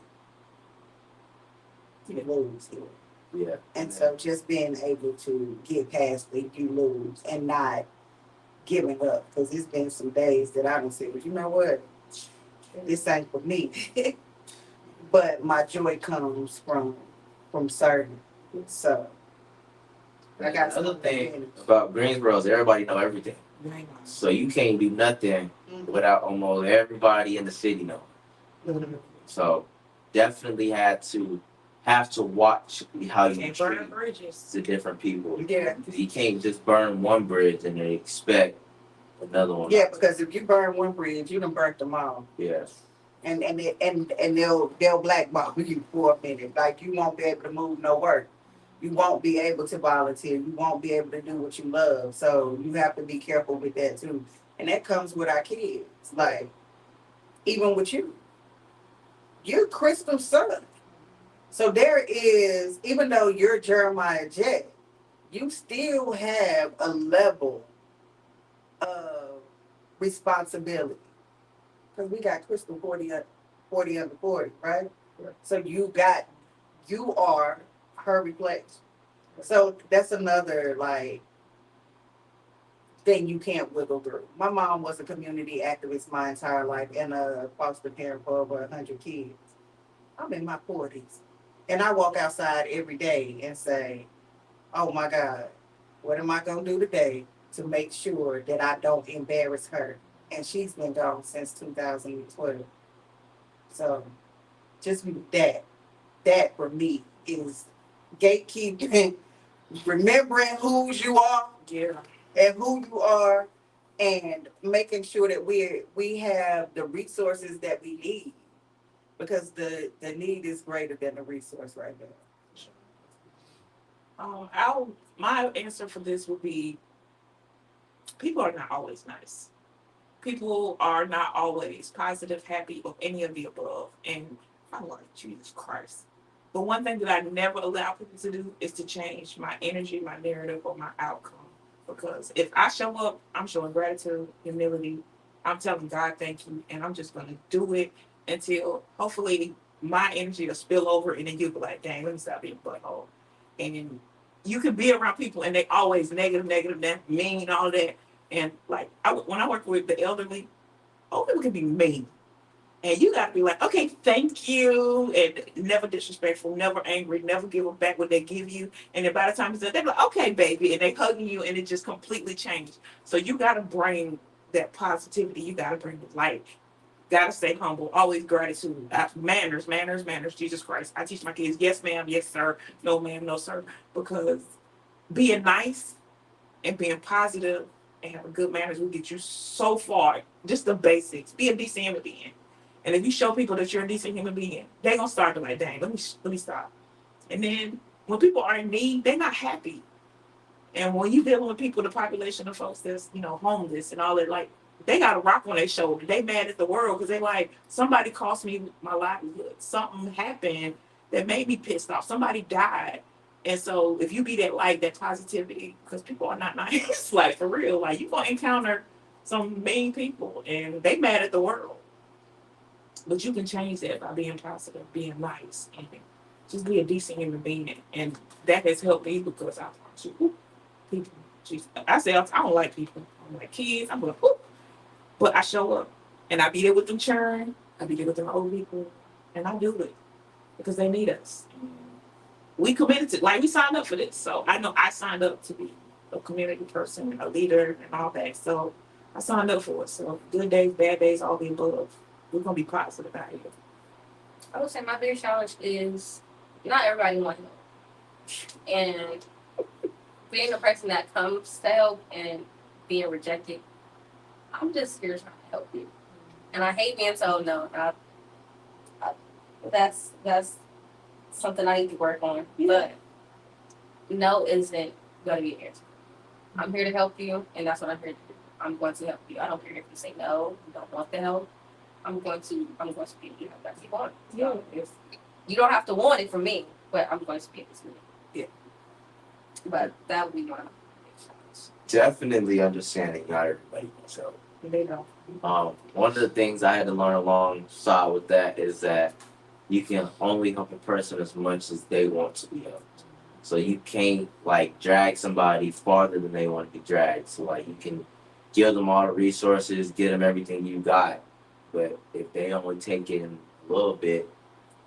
you lose it. Yeah. And so just being able to get past it, you lose, and not giving up. Because it's been some days that I don't say, well, you know what? This ain't for me. But my joy comes from serving. So I got Another some thing about Greensboro is everybody know everything. So you can't do nothing without almost everybody in the city knowing. Mm-hmm. So definitely have to watch how you And treat burn bridges. the different people. Yeah. You can't just burn one bridge and then expect another one. Yeah, because if you burn one bridge, you done burnt them all. Yes. And they'll blackball you for a minute. Like you won't be able to move no work. You won't be able to volunteer. You won't be able to do what you love. So you have to be careful with that too. And that comes with our kids. Like, even with you. You're Crystal's son. So there is, even though you're Jeremiah Jett, you still have a level of responsibility. Because we got Crystal 40 under 40, right? Right. So you are her replacement. So that's another like thing you can't wiggle through. My mom was a community activist my entire life and a foster parent for over 100 kids. I'm in my 40s. And I walk outside every day and say, oh my God, what am I going to do today to make sure that I don't embarrass her? And she's been gone since 2012. So just that for me is gatekeeping, remembering whose you are and who you are, and making sure that we have the resources that we need, because the need is greater than the resource right now. My answer for this would be people are not always nice. People are not always positive, happy, or any of the above. And I'm like, Jesus Christ. But one thing that I never allow people to do is to change my energy, my narrative, or my outcome. Because if I show up, I'm showing gratitude, humility. I'm telling God thank you, and I'm just going to do it until hopefully my energy will spill over, and then you'll be like, dang, let me stop being butthole. And you can be around people, and they always negative, mean, all that. And like when I work with the elderly, old people can be mean. And you got to be like, okay, thank you. And never disrespectful, never angry, never give them back what they give you. And then by the time it's done, they're like, okay, baby. And they hugging you, and it just completely changed. So you got to bring that positivity. You got to bring the light. Got to stay humble. Always gratitude. Manners. Jesus Christ. I teach my kids, yes, ma'am, yes, sir. No, ma'am, no, sir. Because being nice and being positive and having good manners will get you so far. Just the basics. Be a decent human being. And if you show people that you're a decent human being, they're gonna start to like, dang, let me stop. And then when people are in need, they're not happy. And when you dealing with people, the population of folks that's homeless and all that, like they got a rock on their shoulder. They mad at the world because they like somebody cost me my livelihood. Something happened that made me pissed off. Somebody died, And so if you be that light, that positivity, because people are not nice, like for real, like you're gonna encounter some mean people and they mad at the world. But you can change that by being positive, being nice, and just be a decent human being. And that has helped me because I people. I say I don't like people. I don't like kids. I'm like, ooh. But I show up and I be there with them churn. I be there with them old people, and I do it because they need us. We committed to, like, we signed up for this, so I know I signed up to be a community person, a leader, and all that. So I signed up for it. So good days, bad days, all the above. We're gonna be positive out here. I would say my biggest challenge is not everybody wants help, and being a person that comes to help and being rejected. I'm just here trying to help you, and I hate being told no. That's something I need to work on. Yeah. But no isn't going to be an answer. I'm here to help you, and that's what I'm here to do. I'm going to help you. I don't care if you say no, you don't want the help. I'm going to be able to help that you want. Yeah. If you don't have to want it from me, but I'm going to be able to. Yeah. But that would be my challenge. Definitely understanding not everybody wants help. They don't. One of the things I had to learn alongside with that is that you can only help a person as much as they want to be helped. So you can't like drag somebody farther than they want to be dragged. So like you can give them all the resources, give them everything you got, but if they only take in a little bit,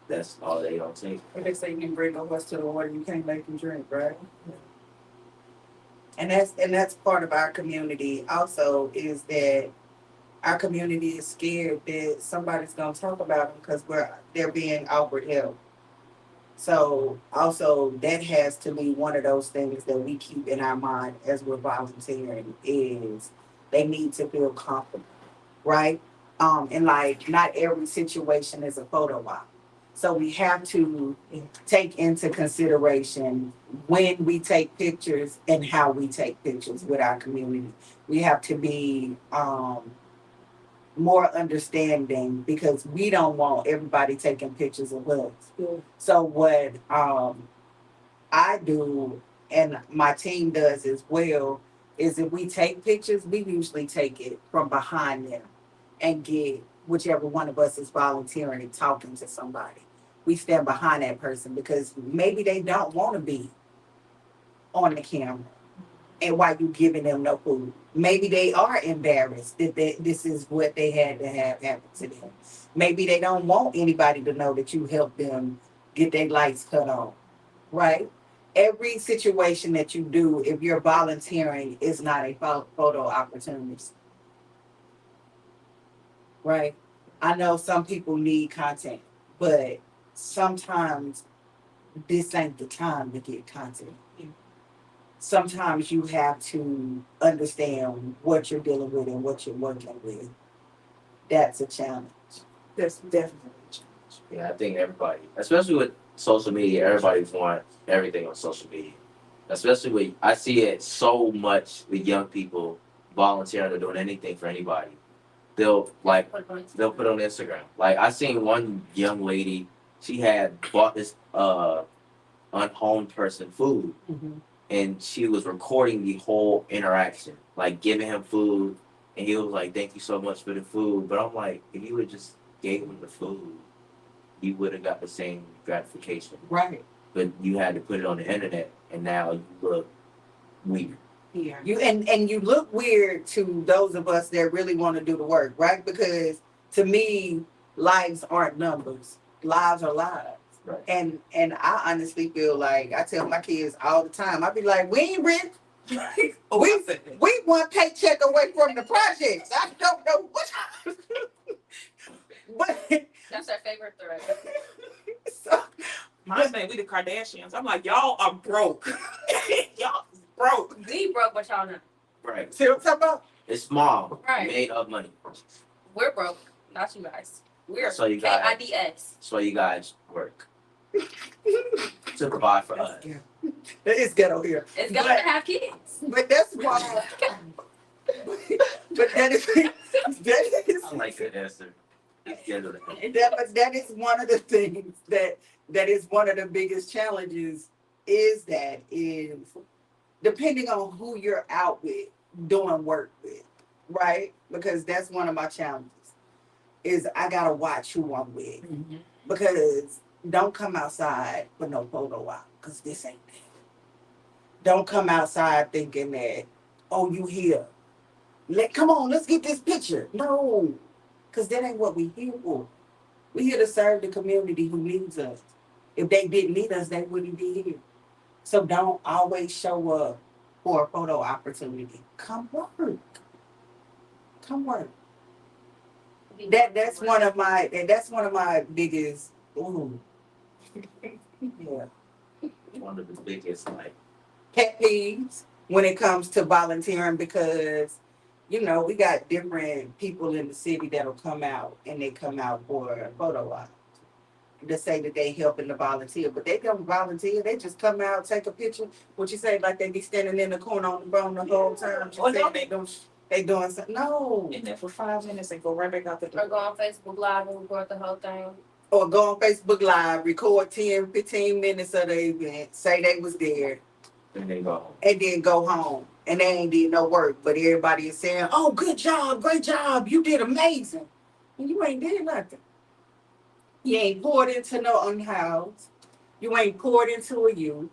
that's all they don't take. But they say you can bring a horse to the water, you can't make them drink, right? And that's part of our community also, is that our community is scared that somebody's gonna talk about them because they're being offered help. So also that has to be one of those things that we keep in our mind as we're volunteering, is they need to feel comfortable, right? And like not every situation is a photo op. So we have to take into consideration when we take pictures and how we take pictures with our community. We have to be more understanding because we don't want everybody taking pictures of us. Yeah. So what I do and my team does as well is if we take pictures, we usually take it from behind them and get whichever one of us is volunteering and talking to somebody. We stand behind that person because maybe they don't want to be on the camera and while you giving them no food. Maybe they are embarrassed that this is what they had to have happen to them. Maybe they don't want anybody to know that you helped them get their lights cut on, right? Every situation that you do, if you're volunteering, is not a photo opportunity, right? I know some people need content, but sometimes this ain't the time to get content. Sometimes you have to understand what you're dealing with and what you're working with. That's a challenge. That's definitely a challenge. Yeah, I think everybody, especially with social media, everybody wants everything on social media. Especially with, I see it so much with young people volunteering or doing anything for anybody. They'll put it on Instagram. Like I seen one young lady, she had bought this unhomed person food. Mm-hmm. And she was recording the whole interaction, like giving him food, and he was like, "Thank you so much for the food." But I'm like, if you would just gave him the food, you would have got the same gratification. Right. But you had to put it on the internet, and now you look weird. Yeah. And you look weird to those of us that really want to do the work, right? Because to me, lives aren't numbers. Lives are lives. Right. And I honestly feel like I tell my kids all the time, I be like, we ain't rich. we one paycheck away from the projects. I don't know what. But that's our favorite thread. So, my thing, we the Kardashians. I'm like, y'all are broke. Y'all broke. We broke, but y'all not. Right. See what I'm talking about? It's small. Right. Made of money. We're broke, not you guys. We're so you guys, KIDS. So you guys work to provide for us. Yeah. It's ghetto here. It's ghetto to have kids. But that's why. But that is. I like that answer. It's ghetto to have. But that is one of the things that is one of the biggest challenges is depending on who you're out with, doing work with, right? Because that's one of my challenges. Is I gotta watch who I'm with because don't come outside with no photo out because this ain't that. Don't come outside thinking that, oh, you here. Come on, let's get this picture. No, because that ain't what we here for. We here to serve the community who needs us. If they didn't need us, they wouldn't be here. So don't always show up for a photo opportunity. Come work. Come work. That's one of my biggest yeah. One of the biggest, like, pet peeves when it comes to volunteering because we got different people in the city that'll come out and they come out for a photo op to say that they helping to volunteer, but they don't volunteer. They just come out, take a picture. What you say, like they be standing in the corner on the phone the whole time. Or no, They doing something. No. in there for 5 minutes and go right back out the door. Or go on Facebook Live and record the whole thing. Or go on Facebook Live, record 10, 15 minutes of the event, say they was there, and then go home. and then go home. And they ain't did no work, but everybody is saying, oh, good job, great job, you did amazing. And you ain't did nothing. You ain't poured into no unhoused. You ain't poured into a youth.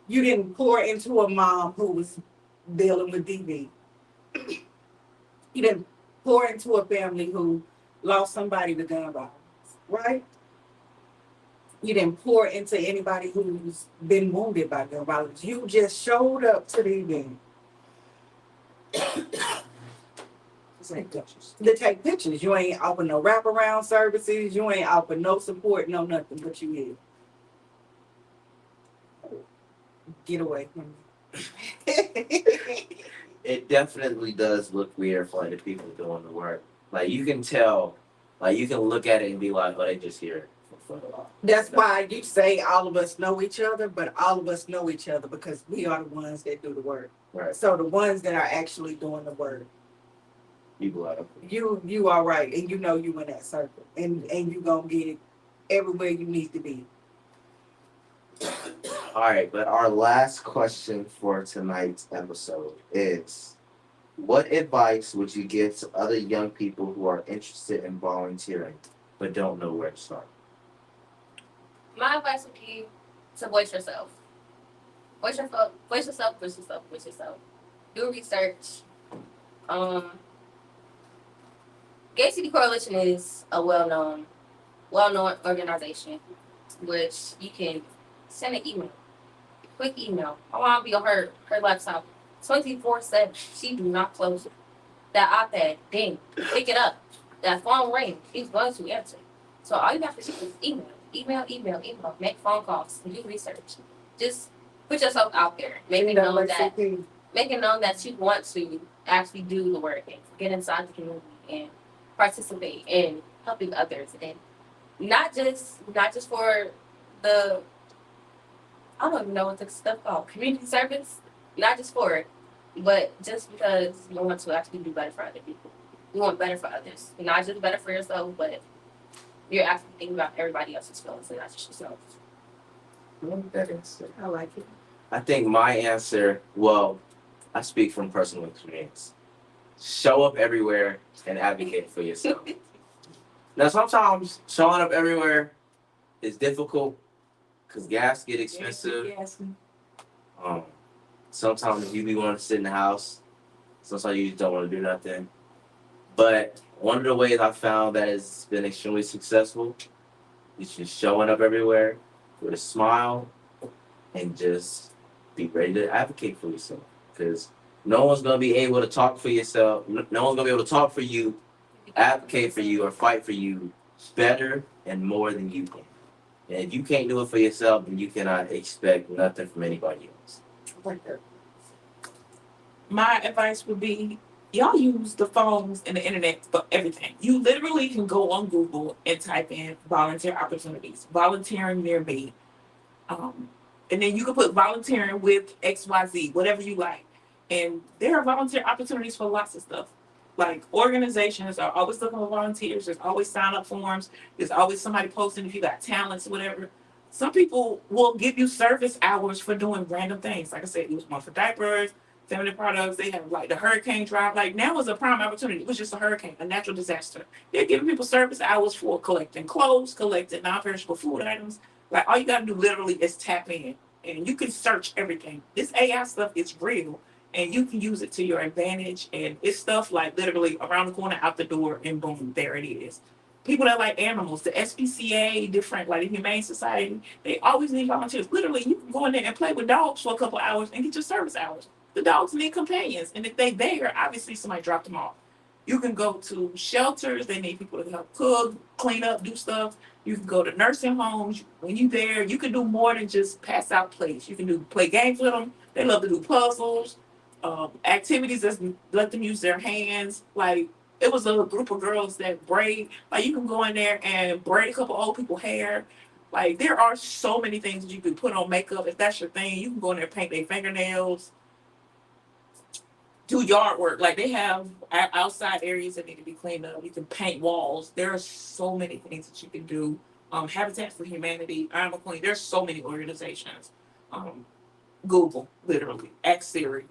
You didn't pour into a mom who was dealing with DV. You didn't pour into a family who lost somebody to gun violence, right? You didn't pour into anybody who's been wounded by gun violence. You just showed up to the event to take pictures. You ain't offer no wraparound services. You ain't offer no support, no nothing, but you is. Get away from me. It definitely does look weird for the people doing the work. Like you can tell, like you can look at it and be like, oh, they just here for photo op. That's why you say all of us know each other, but all of us know each other because we are the ones that do the work. Right. So the ones that are actually doing the work. People out. You are right, and you know you in that circle, and you gonna get everywhere you need to be. All right, but our last question for tonight's episode is, what advice would you give to other young people who are interested in volunteering but don't know where to start? My advice would be to voice yourself. Voice yourself, voice yourself, voice yourself, voice yourself. Do research. Gay City Coalition is a well-known organization, which you can send an email, quick email. My mom be on her laptop 24/7. She do not close it. That iPad, ding, pick it up. That phone ring, she's going to answer. So all you have to do is email, make phone calls, do research. Just put yourself out there, making known that you want to actually do the work and get inside the community and participate in helping others, and not just for the, I don't even know what the stuff called, community service, not just for it, but just because you want to actually do better for other people. You want better for others, not just better for yourself, but you're actually thinking about everybody else's feelings and not just yourself. That answer. I like it. I think my answer, well, I speak from personal experience. Show up everywhere and advocate for yourself. Now, sometimes showing up everywhere is difficult because gas get expensive. Sometimes you be wanting to sit in the house. Sometimes you just don't want to do nothing. But one of the ways I found that has been extremely successful is just showing up everywhere with a smile and just be ready to advocate for yourself. Because no one's going to be able to talk for yourself. No one's going to be able to talk for you, advocate for you, or fight for you better and more than you can. And if you can't do it for yourself, then you cannot expect nothing from anybody else. My advice would be, y'all use the phones and the internet for everything. You literally can go on Google and type in volunteer opportunities, volunteering near me. And then you can put volunteering with XYZ, whatever you like. And there are volunteer opportunities for lots of stuff. Like organizations are always looking for volunteers. There's always sign up forms. There's always somebody posting if you got talents or whatever. Some people will give you service hours for doing random things. Like I said, it was one for diapers, feminine products. They have like the hurricane drive. Like now is a prime opportunity. It was just a hurricane, a natural disaster. They're giving people service hours for collecting clothes, collecting non-perishable food items. Like all you gotta do literally is tap in, and you can search everything. This AI stuff is real, and you can use it to your advantage. And it's stuff like literally around the corner, out the door, and boom, there it is. People that like animals, the SPCA, different like the Humane Society, they always need volunteers. Literally, you can go in there and play with dogs for a couple hours and get your service hours. The dogs need companions, and if they there, obviously somebody dropped them off. You can go to shelters; they need people to help cook, clean up, do stuff. You can go to nursing homes. When you there, you can do more than just pass out plates. You can play games with them. They love to do puzzles, activities that let them use their hands. Like it was a group of girls that braid. Like you can go in there and braid a couple old people hair. Like there are so many things that you can put on makeup if that's your thing. You can go in there and paint their fingernails, do yard work. Like they have outside areas that need to be cleaned up. You can paint walls. There are so many things that you can do. Habitat for Humanity, Animal Queen. There's so many organizations. Google, literally, ask Siri.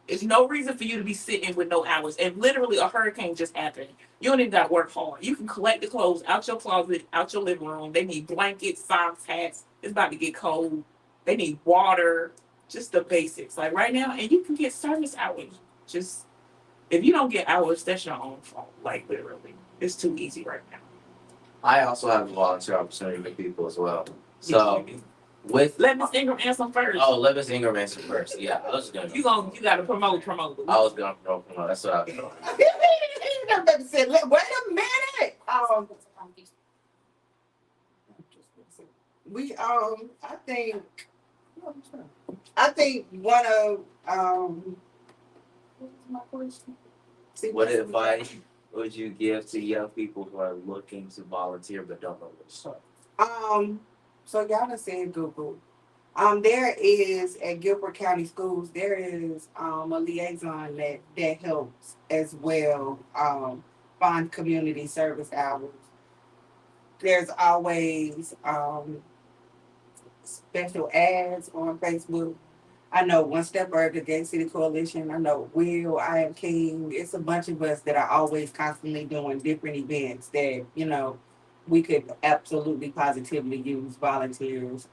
There's no reason for you to be sitting with no hours. And literally, a hurricane just happened. You don't even got to work hard. You can collect the clothes out your closet, out your living room. They need blankets, socks, hats. It's about to get cold. They need water, just the basics. Like right now, and you can get service hours. Just if you don't get hours, that's your own fault. Like literally, it's too easy right now. I also have a volunteer opportunity with people as well. So with Let Miss Ingram answer first. oh, let Miss Ingram answer first. Yeah, I was gonna. You gotta promote. I was gonna promote. That's what I was doing. Everybody said, wait a minute. We I think one of What advice would you give to young people who are looking to volunteer but don't know where to start? So y'all done said Google. There is at Guilford County Schools, there is a liaison that helps as well find community service hours. There's always special ads on Facebook. I know One Step Further, Gay City Coalition. I know Will, I Am King. It's a bunch of us that are always constantly doing different events that, we could absolutely positively use volunteers.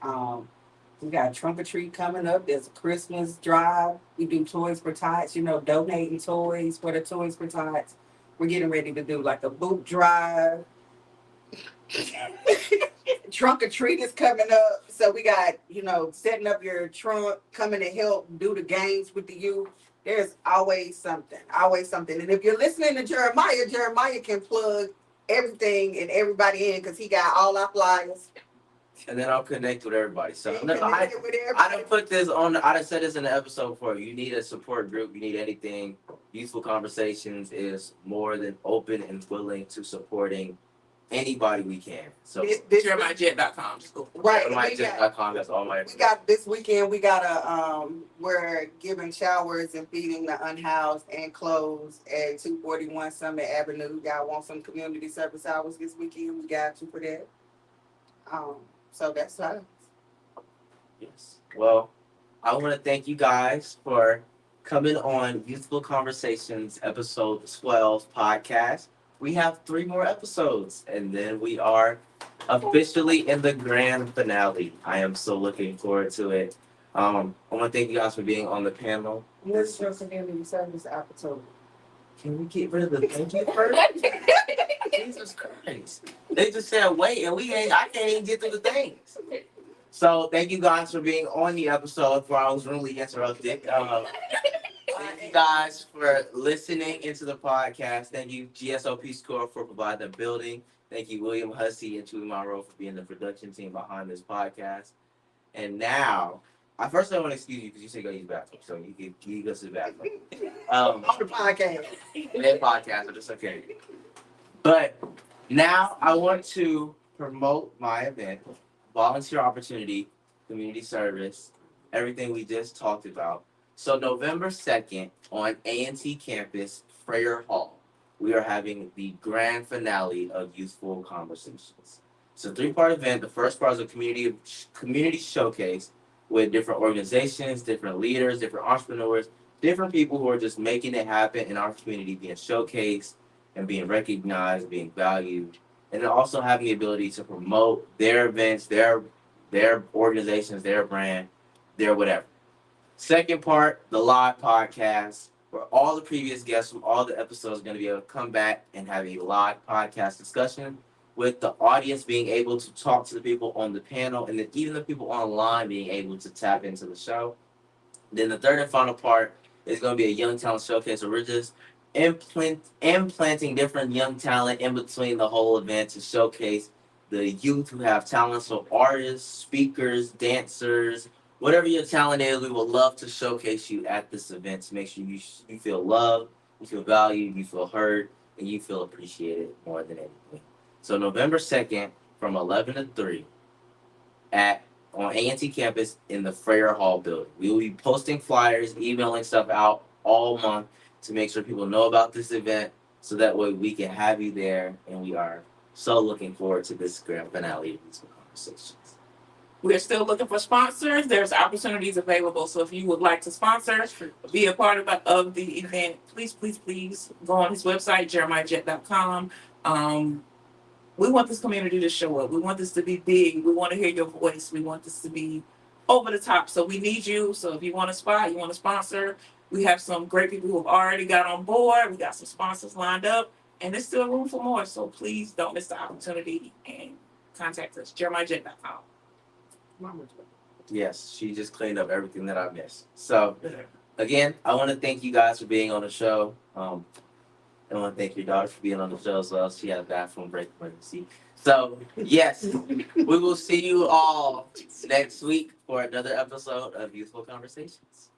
We got trunk or treat coming up. There's a Christmas drive. We do Toys for Tots, donating toys for the Toys for Tots. We're getting ready to do like a boot drive. Trunk or treat is coming up. So we got, setting up your trunk, coming to help do the games with the youth. There's always something, always something. And if you're listening to Jeremiah can plug everything and everybody in because he got all our flyers. And then I'll connect with everybody. So He no, connected with I everybody. done put this on. I done said this in the episode before. You need a support group. You need anything. Youthful Conversations is more than open and willing to supporting anybody we can. So JeremiahJett.com. Just go. Right. JeremiahJett.com. That's all my. We got this weekend. We got we're giving showers and feeding the unhoused and clothes at 241 Summit Avenue. Y'all want some community service hours this weekend? We got you for that. So that's us. Yes. Well, I want to thank you guys for coming on Youthful Conversations episode 12 podcast. We have 3 more episodes, and then we are officially in the grand finale. I am so looking forward to it. I want to thank you guys for being on the panel. What's your community service opportunity? Can we get rid of the thank you first? Jesus Christ. They just said wait, and I can't even get to the things. So thank you guys for being on the episode before I was really interrupted. Thank you guys for listening into the podcast. Thank you, GSOP Score, for providing the building. Thank you, William Hussey and Chewy Monroe, for being the production team behind this podcast. And now, I want to excuse you because you said go use the bathroom. So you go to the bathroom. On the podcast. In that podcast, but it's okay. But now I want to promote my event, volunteer opportunity, community service, everything we just talked about. So November 2nd on A&T campus, Freyer Hall, we are having the grand finale of Youthful Conversations. It's a 3-part event. The first part is a community showcase with different organizations, different leaders, different entrepreneurs, different people who are just making it happen in our community, being showcased and being recognized, being valued, and then also having the ability to promote their events, their organizations, their brand, their whatever. Second part, the live podcast, where all the previous guests from all the episodes are going to be able to come back and have a live podcast discussion with the audience being able to talk to the people on the panel and then even the people online being able to tap into the show. Then the third and final part is going to be a young talent showcase where we're just implanting different young talent in between the whole event to showcase the youth who have talent. So artists, speakers, dancers, whatever your talent is, we would love to showcase you at this event to make sure you feel loved, you feel valued, you feel heard, and you feel appreciated more than anything. So November 2nd from 11 to 3 on A&T campus in the Freyer Hall building. We will be posting flyers, emailing stuff out all month to make sure people know about this event so that way we can have you there, and we are so looking forward to this grand finale of Youthful Conversations. We're still looking for sponsors. There's opportunities available. So if you would like to sponsor, be a part of the event, please go on his website, jeremiahjett.com. We want this community to show up. We want this to be big. We want to hear your voice. We want this to be over the top. So we need you. So if you want a spot, you want to sponsor, we have some great people who have already got on board. We got some sponsors lined up, and there's still room for more. So please don't miss the opportunity and contact us, jeremiahjett.com. Yes, she just cleaned up everything that I missed. So, again, I want to thank you guys for being on the show. I want to thank your daughter for being on the show as well. She had a bathroom break emergency. So, yes, we will see you all next week for another episode of Youthful Conversations.